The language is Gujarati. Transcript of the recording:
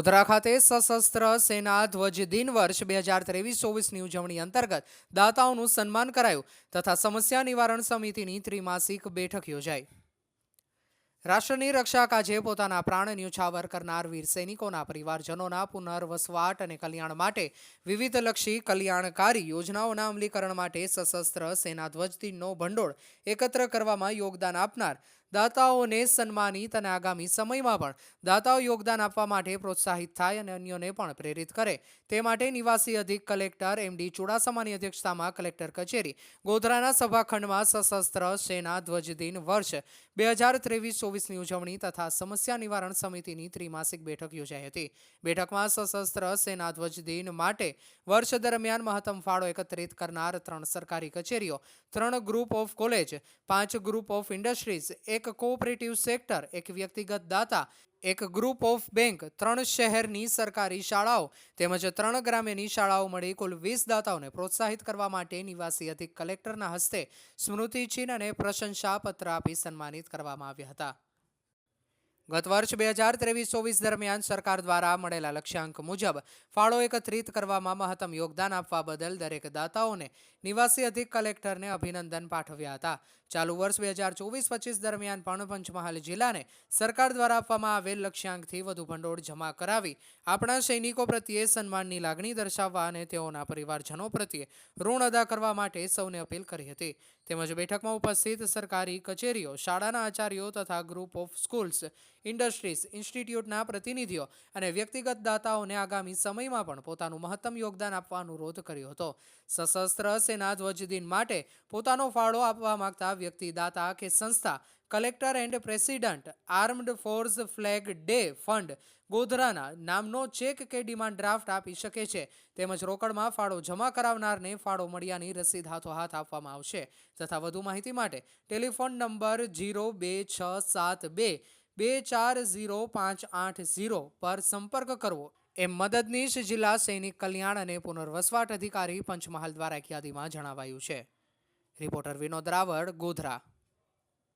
ગોધરા ખાતે સશસ્ત્ર સેના ધ્વજ દિન વર્ષ 2023-24ની ઉજવણી અંતર્ગત દાતાઓનું સન્માન કરાયું તથા સમસ્યા નિવારણ સમિતિની ત્રિમાસિક બેઠક યોજાઈ। રાષ્ટ્રની રક્ષા કાજે પોતાના પ્રાણ ન્યોછાવર કરનાર વીર સૈનિકોના પરિવારજનોના પુનર્વસવાટ અને કલ્યાણ માટે વિવિધલક્ષી કલ્યાણકારી યોજનાઓના અમલીકરણ માટે સશસ્ત્ર સેના ધ્વજ દિનનો ભંડોળ એકત્ર કરવામાં યોગદાન આપનાર દાતાઓને સન્માનિત અને આગામી સમયમાં પણ દાતાઓ યોગદાન આપવા માટે પ્રોત્સાહિત થાય અને અન્યોને પણ પ્રેરિત કરે તે માટે નિવાસી અધિક કલેક્ટર એમડી ચુડાસમાની અધ્યક્ષતામાં કલેક્ટર કચેરી ગોધરાના સભાખંડમાં સશસ્ત્ર સેના ધ્વજ દિન વર્ષ 2023-24ની ઉજવણી તથા સમસ્યા નિવારણ સમિતિની ત્રિમાસિક બેઠક યોજાઈ હતી। બેઠકમાં સશસ્ત્ર સેના ધ્વજ દિન માટે વર્ષ દરમિયાન મહત્તમ ફાળો એકત્રિત કરનાર 3 સરકારી કચેરીઓ, 3 group of college, 5 group of industries, 1 cooperative sector, 1 વ્યક્તિગત દાતા, 1 ગ્રુપ ઓફ બેંક, 3 શહેરની સરકારી શાળાઓ તેમજ 3 ગ્રામ્યની શાળાઓ મળી કુલ 20 દાતાઓને પ્રોત્સાહિત કરવા માટે નિવાસી અધિક કલેક્ટરના હસ્તે સ્મૃતિચિહ્ન અને પ્રશંસાપત્ર આપી સન્માનિત કરવામાં આવ્યા હતા। ગત વર્ષ 2023-24 દરમિયાન સરકાર દ્વારા મળેલા લક્ષ્યાંક મુજબ ફાળો એકત્રિત કરવામાં મહત્તમ યોગદાન આપવા બદલ દરેક દાતાઓને નિવાસી અધિક કલેક્ટરને અભિનંદન પાઠવ્યા હતા। ચાલુ વર્ષ 2024-25 દરમિયાન પણ પંચમહાલ જિલ્લાને સરકાર દ્વારા આપવામાં આવેલ લક્ષ્યાંકથી વધુ ભંડોળ જમા કરાવી આપણા સૈનિકો પ્રત્યે સન્માનની લાગણી દર્શાવવા અને તેઓના પરિવારજનો પ્રત્યે ઋણ અદા કરવા માટે સૌને અપીલ કરી હતી। તેમજ બેઠકમાં ઉપસ્થિત સરકારી કચેરીઓ, શાળાના આચાર્યો તથા ગ્રુપ ઓફ સ્કૂલ્સ, ઇન્ડસ્ટ્રીઝ, ઇન્સ્ટિટ્યૂટના પ્રતિનિધિઓ અને વ્યક્તિગત દાતાઓને આગામી સમયમાં પણ પોતાનું મહત્તમ યોગદાન આપવા અનુરોધ કર્યો હતો। સશસ્ત્ર સેના ધ્વજ દિન માટે પોતાનો ફાળો આપવા માંગતા વ્યક્તિ, દાતા કે સંસ્થા collector and president armed force flag day fund ગોધરાના નામનો ચેક કે ડિમાન્ડ ડ્રાફ્ટ આપી શકે છે। તેમજ રોકડમાં ફાળો જમા કરાવનારને ફાળો મળ્યાની રસીદ હાથોહાથ આપવામાં આવશે તથા વધુ માહિતી માટે ટેલિફોન નંબર 0267 240 પર સંપર્ક કરવો એમ મદદનીશ જિલ્લા સૈનિક કલ્યાણ અને પુનર્વસવાટ અધિકારી પંચમહાલ દ્વારા એક યાદીમાં જણાવાયું છે। રિપોર્ટર વિનોદ રાવળ, ગોધરા।